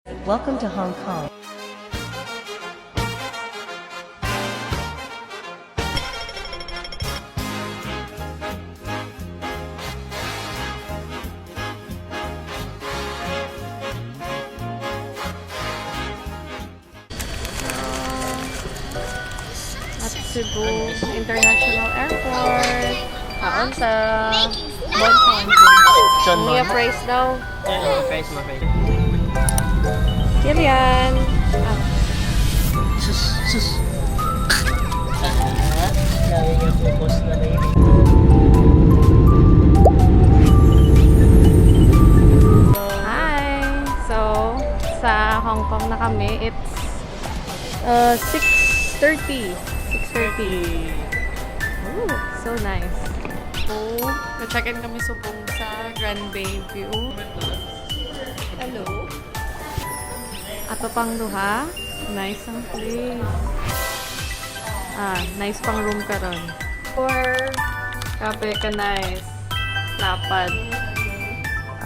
Welcome to Hong Kong. At Cebu International Airport. Kaon sa Bonchon. Mia price daw. Face mo, face. Kilian. Sus. Dami niya focus na baby. Hi! So, sa Hong Kong na kami. It's 6:30. 6:30. Ooh, so nice. So, na-check-in kami subong sa Grand Bay View. Hello. Ato pang duha. Nice ang place. Nice pang room karon. Or, kape ka nice. Lapad.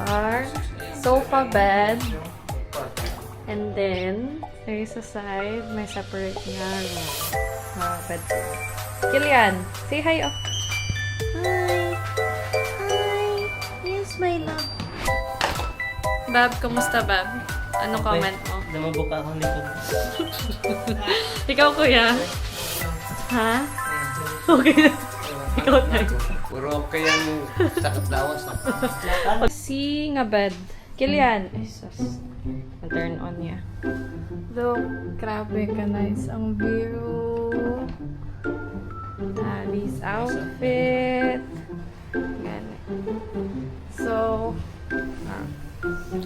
Or, sofa bed. And then, there is a side, may separate nga room. Bed. Kilian, say hi. Oh. Hi. Hi. Yes, my love. Bab, kamusta, Bab? Anong comment mo? Dumabok ako likod. Ikaw, kuya? Ha? Okay na. Ikaw tayo. Puro kaya mo sakit lawas na. Si nga bed. Kilian. Ay, sus. Turn on niya. Look, grabe ka nice ang view. Ali's outfit. Gani. So,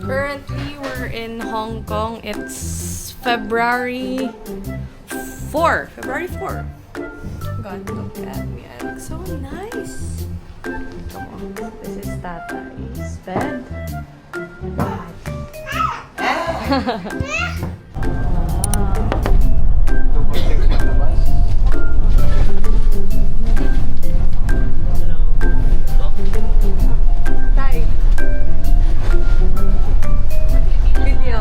currently we're in Hong Kong. It's February 4. February 4. God, look at me. I look so nice. Come on. This is Tatay's bed. Tay. Video.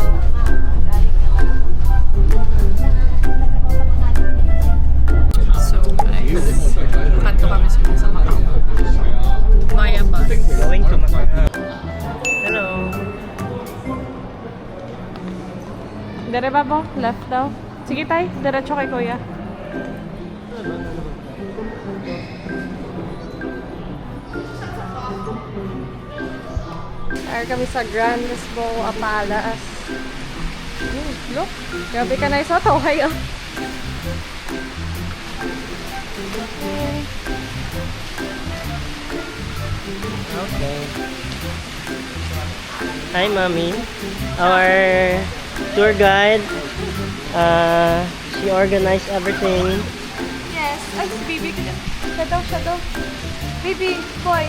So guys, kanto kami sa Macau. Maya bus. Going to Macau. Hello. Dere ba po? Left daw. Sige tay, diretso kay kuya. Ay kami sa Grand Lisboa Palace. Look, grabe ka na isa to. Hi, oh. Okay. Hi, Mommy. Our tour guide. She organized everything. Yes. Ay, si baby ka na. Shadow. Baby, boy.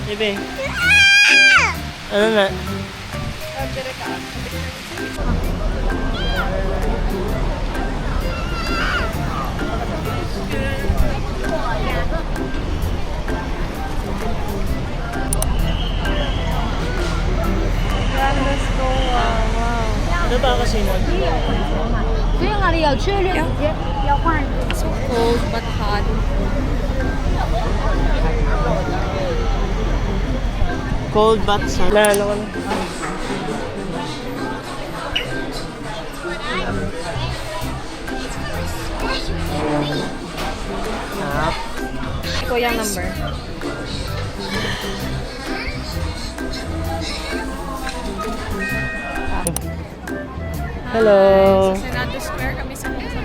Bebe. Ano na? Dire ka. Grand Lisboa. Wow. Ano ba kasi na? So cold but hot. Cold but sun. Na, ano ka na? Ito yung number. Hello. Sa Senado Square kami sa Macau.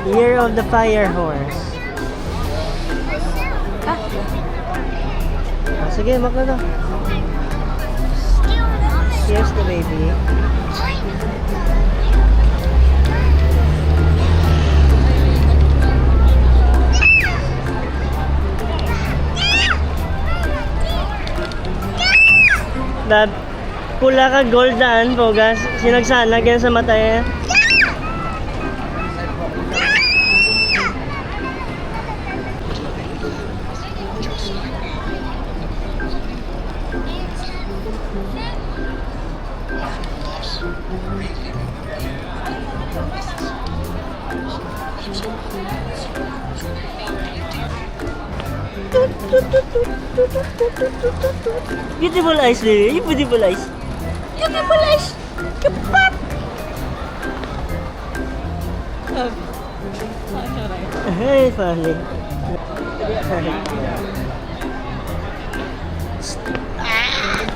Year of the Fire Horse. Sige, maka na. Here's the baby. Dad, pula ka goldan, pogas. Sinagsanag yan sa mata eh. Beautiful eyes, baby. Beautiful eyes. Beautiful eyes! Kapat! Hey, funny.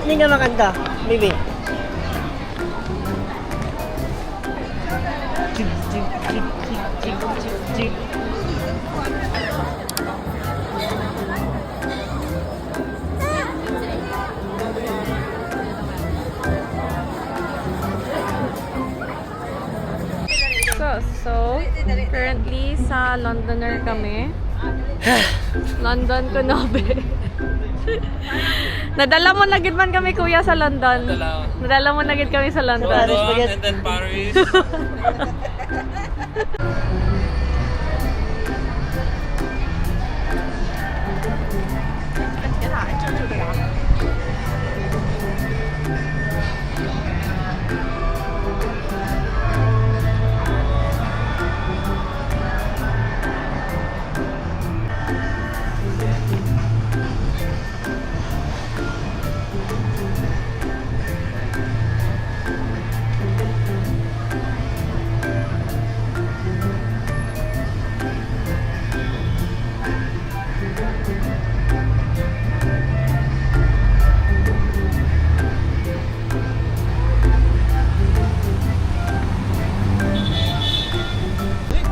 Hindi ka makanta, baby. Chip, chip, chip, chip, chip, chip, chip. So, currently sa Londoner kami. London Konobe. Nadala mo na gid man kami kuya sa London. Nadala mo na gid kami sa London. Paris, spaghetti. And then Paris.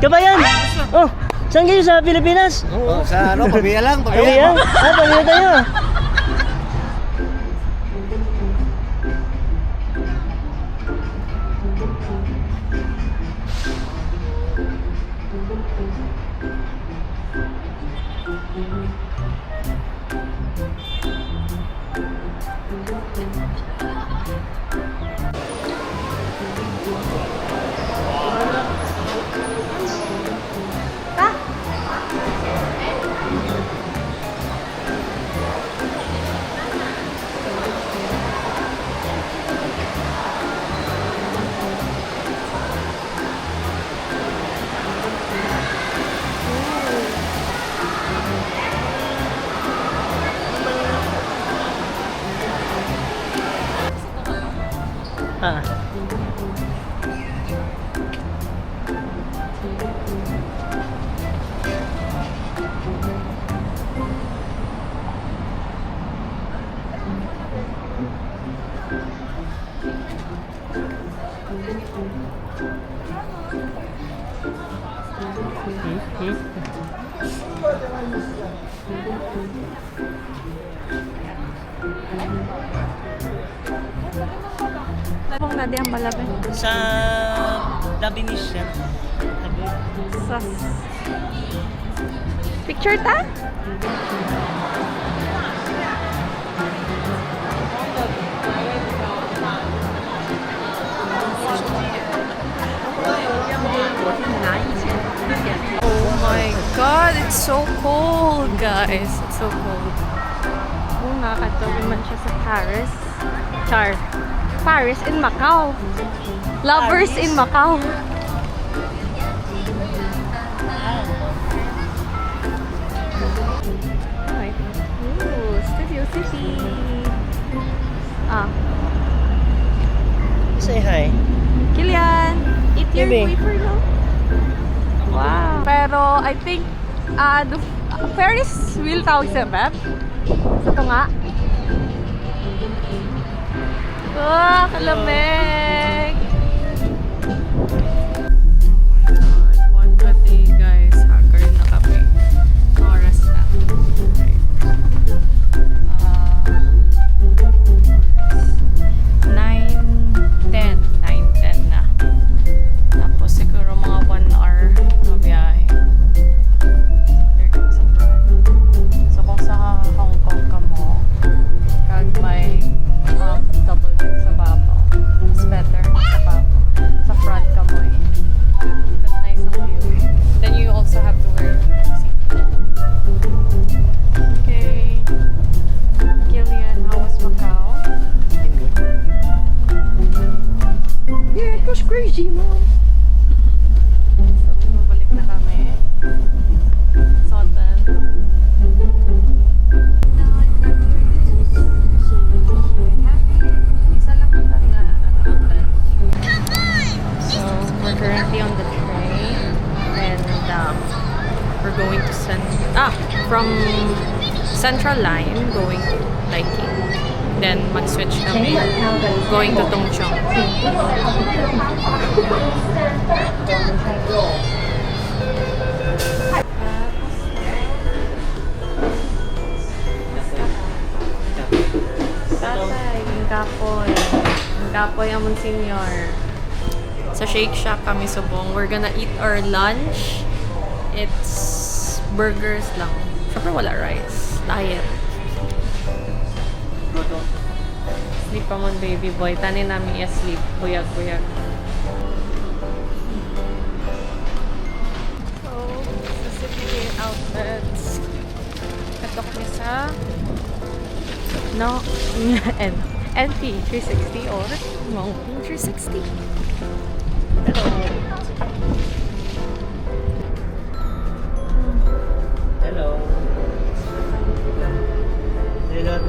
Kabayan! Oh, saan kayo sa Pilipinas? Oh, sa ano, pabiya lang, Kabayan? Ah, pamilya tayo. Ah. Kung na di ang malapit. Sa Labinis yan. Sas. Picture ta? Oh my god, it's so cold, guys. It's so cold. Oh, nakakatabi man siya sa Paris. Char. Paris in Macau. Lovers Paris? in Macau. Okay. Ooh, Studio City. Ah, Say hi. Kilian, eat your Baby. wafer now. Wow. Pero I think Paris will tawag sa map. Ito nga. Wow, kalamig! Oh my God, 1:30 guys. Hacker na kami. Oras na. Okay. 9:10 na. Tapos siguro mga 1 hour na biyahe. There comes sa front. So kung sa Hong Kong ka mo, kag may double deck sa babaw. Mas from Central Line going to Liking. Then mag-switch kami going to Tongchong. Tatay, yung kapoy. Yung kapoy amon senior. Sa Shake Shack kami subong. We're gonna eat our lunch. It's burgers lang. Siyempre wala rice. Diet. Sleep pa mon baby boy. Tanin namin i-sleep. Buyag-buyag. So, sa City Outlets. Katok ni sa NT 360 or Mountain 360. Hello. Hello.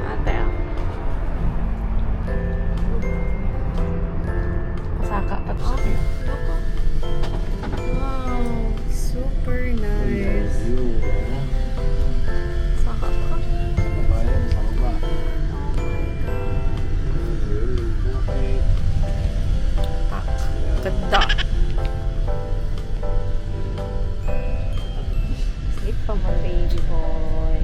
Ate. Pasaka pa to. Wow, super nice. Saka pa. Ganda. Sleep pa mo, baby boy.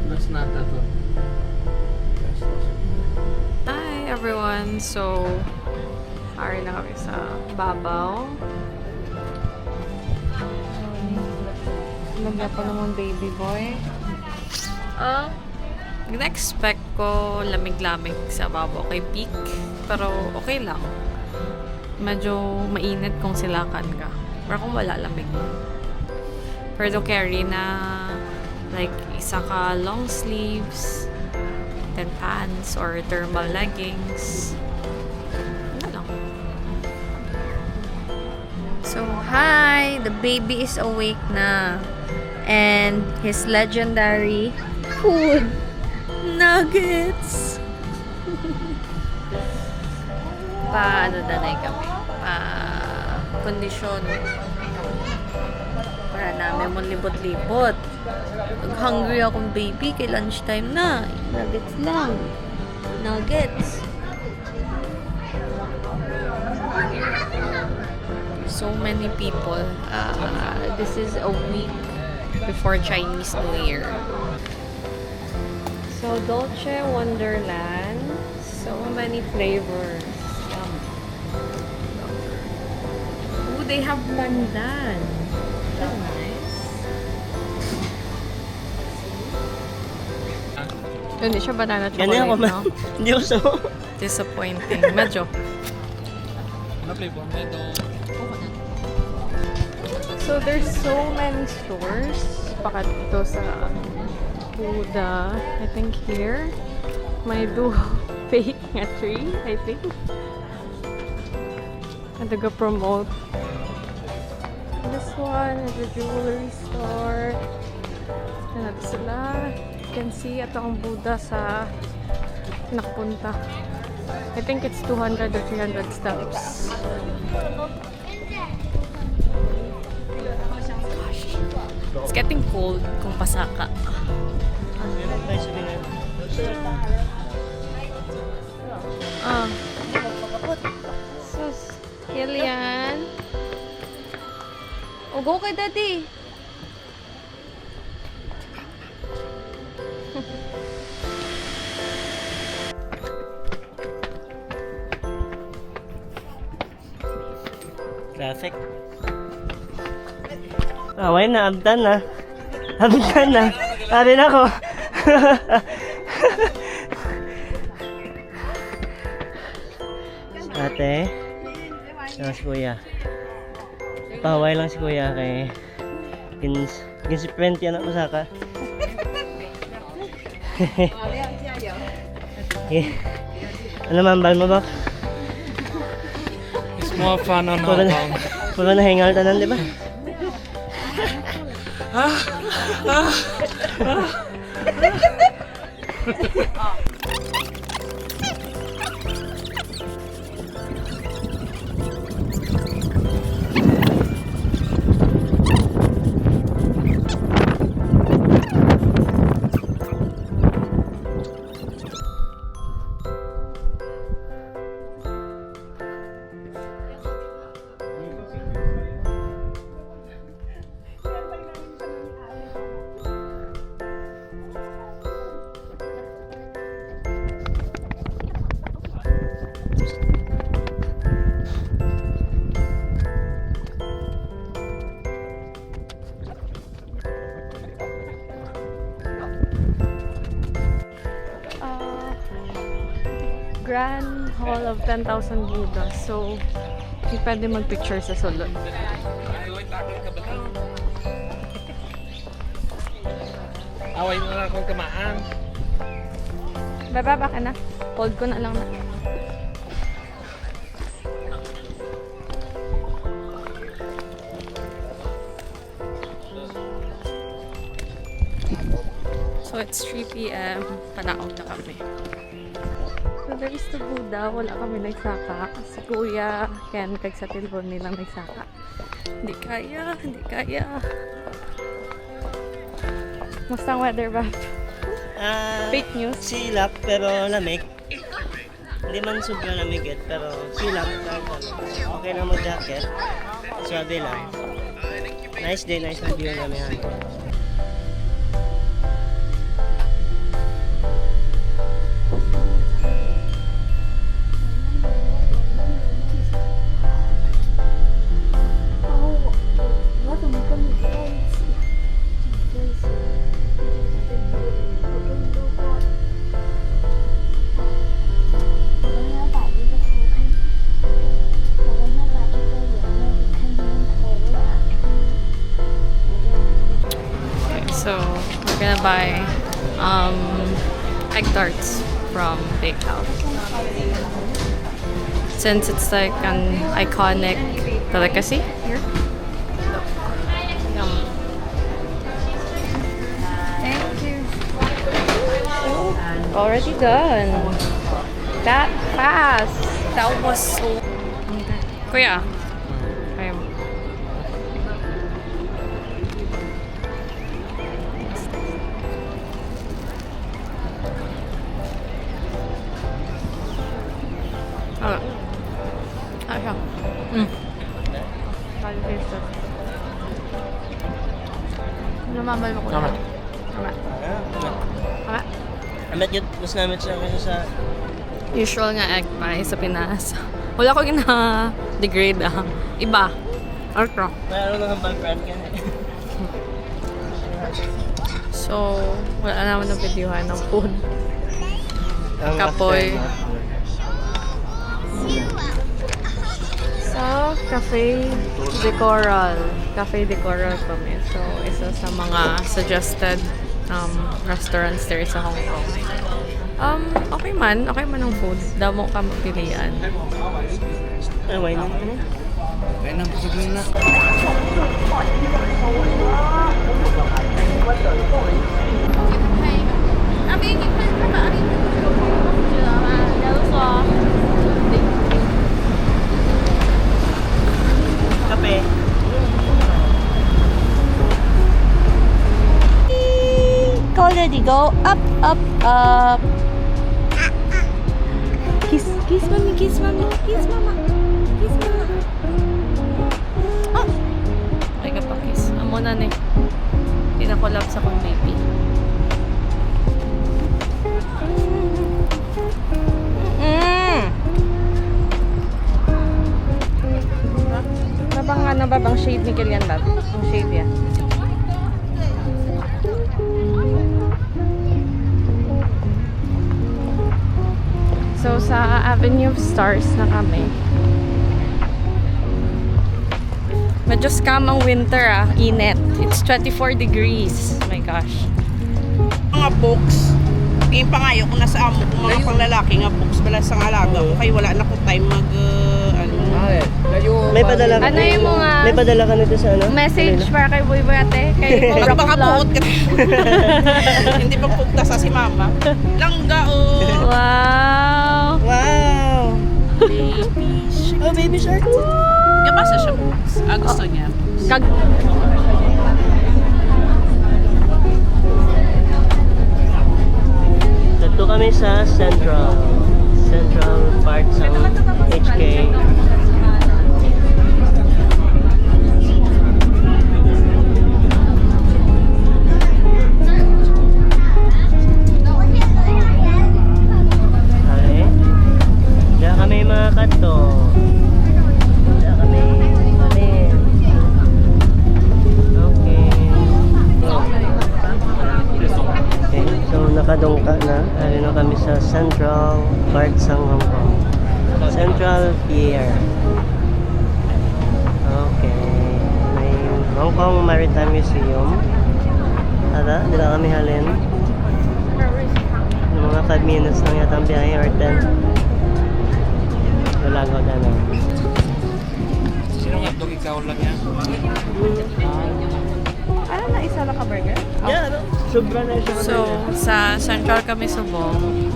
That's not that one. Hi everyone! So, ari na kami sa Babaw. Lagya pa naman baby boy. In-expect ko lamig-lamig sa Babaw kay Peak. Pero okay lang. Medyo mainit kung silakan ka. Pero kung wala, lamig. Pero carry na like isa ka long sleeves, then pants or thermal leggings. Ano lang. So, hi! The baby is awake na. And his legendary food nuggets. Ano kami? Kondisyon. Para namin mo libot-libot. Hungry akong baby kay lunchtime na. Nuggets lang. Nuggets. So many people. This is a week before Chinese New Year. So, Dolce Wonderland. So many flavors. Yum. Ooh, they have pandan. So nice. Hindi siya banana Ganyan ako chocolate, man. no? Hindi ako so. Disappointing. Medyo. Ano flavor? So, there's so many stores. Pakat ito sa Buda. I think here. May do fake nga tree, I think. And promote. This one is a jewelry store. Yan natin sila. You can see ito ang Buda sa nakapunta. I think it's 200 or 300 steps. It's getting cold kung pasaka. Sus, Kilian. O, go kay daddy. Traffic. Away na, abdan na. Abdan na. Sabi na ko. Ate. Si kuya. Paway lang si kuya kay si 20 anak mo saka. Ano man, bal mo ba? It's more fun on Hong Kong. Puro na hingal tanan, di ba? Grand Hall of 10,000 Buddhas. So, hindi pwede mag-picture sa sulod. Away mo na akong kamaan. Baba ka na. Hold ko na lang na. So, it's 3 p.m. Panaog na kami. So, there is the Buddha. Wala kami nagsaka. Si Kuya, Ken, kag sa tilbon nilang nagsaka. Hindi kaya, hindi kaya. Musta ang weather ba? Fake news. Silap, pero lamig. Hindi man sobrang lamig pero silap. Okay na mag-jacket. Swabe lang. Nice day, nice na view namin. So, we're gonna buy egg tarts from Bakehouse. Since it's like an iconic delicacy here. Yum. Thank you. Already done. That fast. That was so... Kuya. Okay. Siya. Bali-tasted. Namambal mo ko na. Tama. Tama. Amat yun, mas namin siya kasi sa... Usual nga egg pie sa Pinas. Wala ko gina-degrade Iba. Ito. Mayroon lang ang background ka na. So, wala naman ng videohan ng food. Kapoy. So, Cafe de Coral. Cafe de Coral kami. So, isa sa mga suggested restaurants there sa Hong Kong. Okay man ang food. Damo ka magpilian. Why not? Okay na, sabihin na. Kape. Already go up, up, up. Kiss, kiss mommy, kiss mommy, kiss mama, kiss mama. Oh! Ay ka pa kiss. Amo na ni. Pinakolap sa kong baby. Nabang shade ni Kilian Bab. Ang shade yan. So, sa Avenue of Stars na kami. Medyo scam ang winter Init. It's 24 degrees. Oh my gosh. Mga books. Tingin pa ngayon kung nasa amo kung mga panglalaki nga books bala sa alaga ko kaya wala na ko time mag Bakit? Layo. May padala ka. Ano yung mga May padala ka nito sa ano? message Kanina? para kay Boy Boy ate? Kay Boy Baka baka Vlog? buot ka. Hindi pa pugta sa si mama. Langga oh. Wow! Wow! Baby shark. Oh, baby shark. Gabasa siya books. Gusto niya. Kag... Dito kami sa Central Park sa HK. Okay. Diyan kami mga kanto. Diyan kami. Okay. Okay, so nakadungka na. Ayun na kami sa Central Park sa Hong Kong. Central Pier. Okay. May Hong Kong Maritime Museum. Tara, dila kami halin. Mga 5 minutes lang yata ang biyahe or 10. Wala ko na. Sino nga dog ikaw lang yan? Ano na isa lang ka burger? Yeah, no? Sobra na siya. So, sa Central kami subong.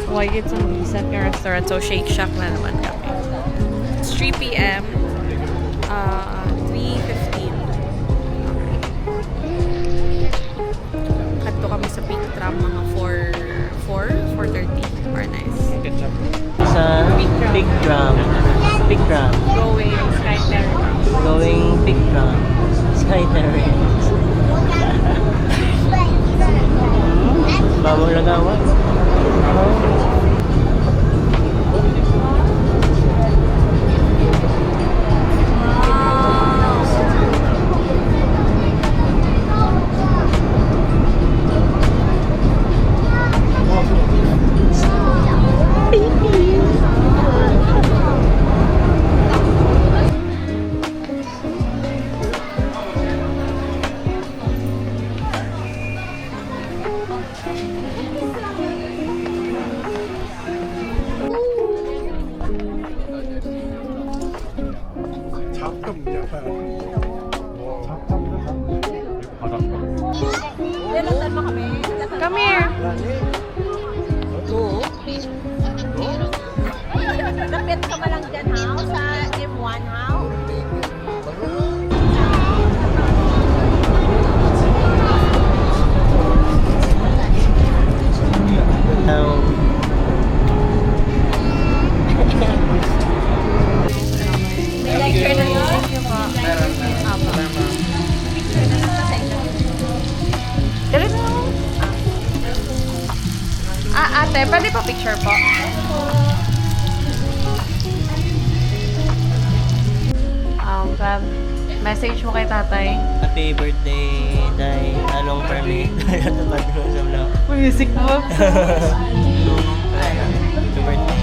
Why it's a decent na restaurant. So, Shake Shack na naman kami. It's 3 p.m. 3:15. Kadto kami sa peak tram mga 4:30. Or nice. Ketchup. Sa Big Drum. Big Drum. Going Sky Terrace. Going Big Drum. Sky Terrace. Bawang lagawan. Come here. Lapit ka ba lang dyan, ha? Sa M1, ha? Picture na yun. Dali na. Ate, pwede pa picture po? Fab, message mo kay tatay. Happy birthday, Day. Along for me. Natapad mo sa vlog. Music mo. Happy birthday.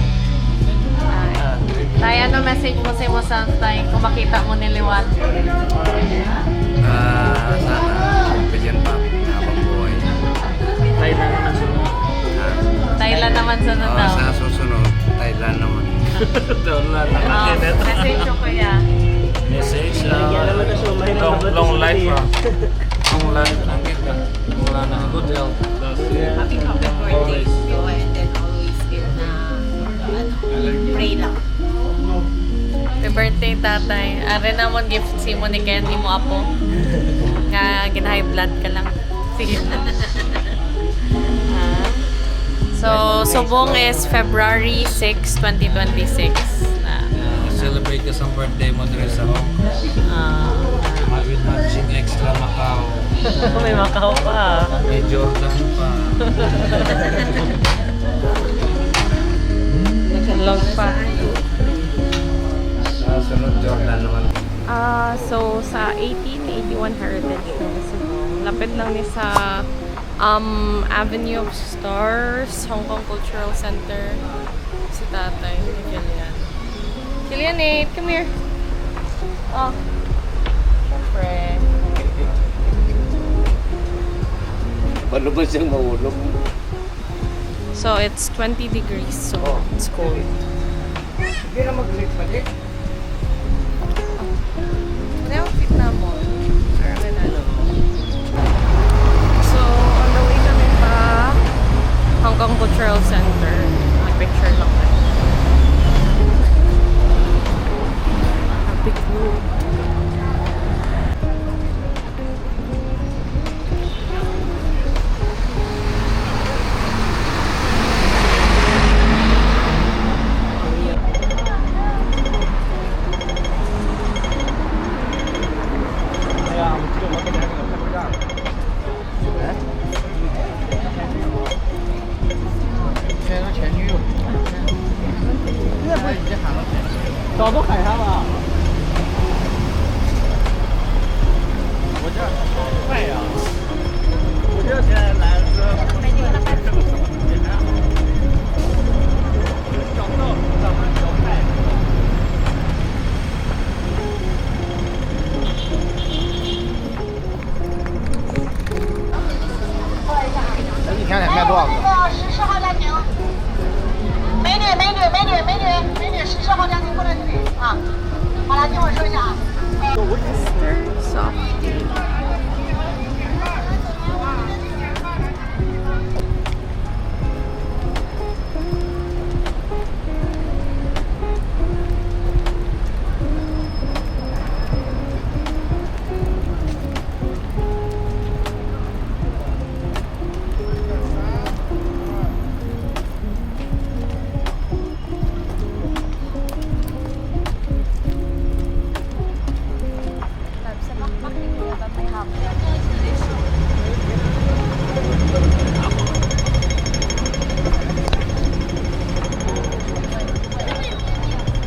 Tay, ano message mo sa tay kung makita mo ni Liwan? Sana bigyan pa habang buhay. Thailand naman sunod daw. Sa susunod, Thailand naman. Message mo kuya. Message, Lagyan naman na sumay. long life long life lang kita. Wala na good health. Happy birthday to you and then always get na, pray lang. Happy birthday tatay. Are namon gift si mo ni Ken, mo apo. Nga gin-high blood ka lang. Sige. So, subong is February 6, 2026. Celebrate ka sa birthday mo dito sa Hong Kong. With matching extra Macau. May Macau pa. May Jordan pa. Nag-log pa. Sunod Jordan naman. So, sa 1881 Heritage kami subong. Lapit lang ni sa Avenue of Stars, Hong Kong Cultural Center. Si tatay, ni Jillian. Jillian, come here. Oh. Siyempre. Paano ba siyang mahulog? So, it's 20 degrees, so it's cold. Hindi na mag-late. gitna mo. Ano? So, on the way kami pa Hong Kong Cultural Center. Mag-picture lang tayo. Happy crew.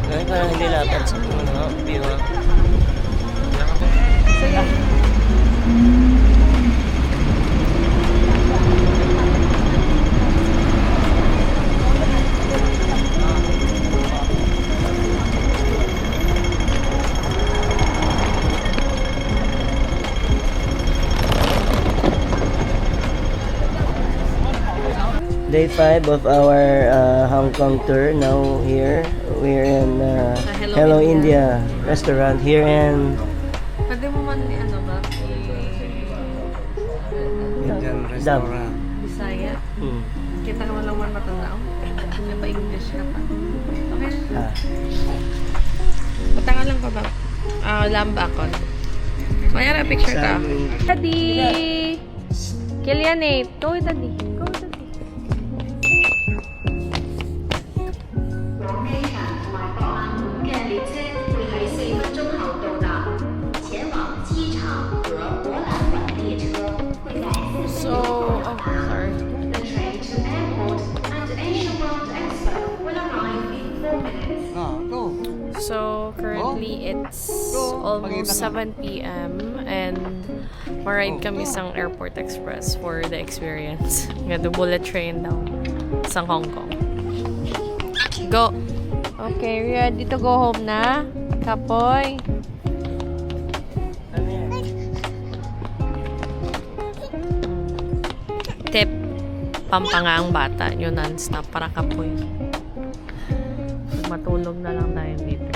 Ngayon parang hindi lapad sa mga view. Sige. Day 5 of our Hong Kong tour. Now here, we're in Hello India restaurant here in Pwede mo man ano ba? Indian Dam. restaurant. Bisaya. Hmm. Kita ka man lang man matanda. Hindi pa English ka pa. Okay. Ah. Matanga lang ka ba? Lamba ako. Mayara picture ka. Sandwich. Daddy! Kilian eh. Go with daddy. Go with daddy. 便列車會喺4分鐘後到達，前往機場和博覽館列車會在4分鐘 So, 後 oh, 到達。 sorry. The train to airport and Asia World Expo will arrive in 4 minutes. So, currently it's almost 7 p.m. and maride kami sa Airport Express for the experience. Nga the bullet train daw sa Hong Kong. Go! Okay, we ready to go home na? Kapoy? Tip, pampanga ang bata nyo non-stop para kapoy. Matulog na lang tayo dito.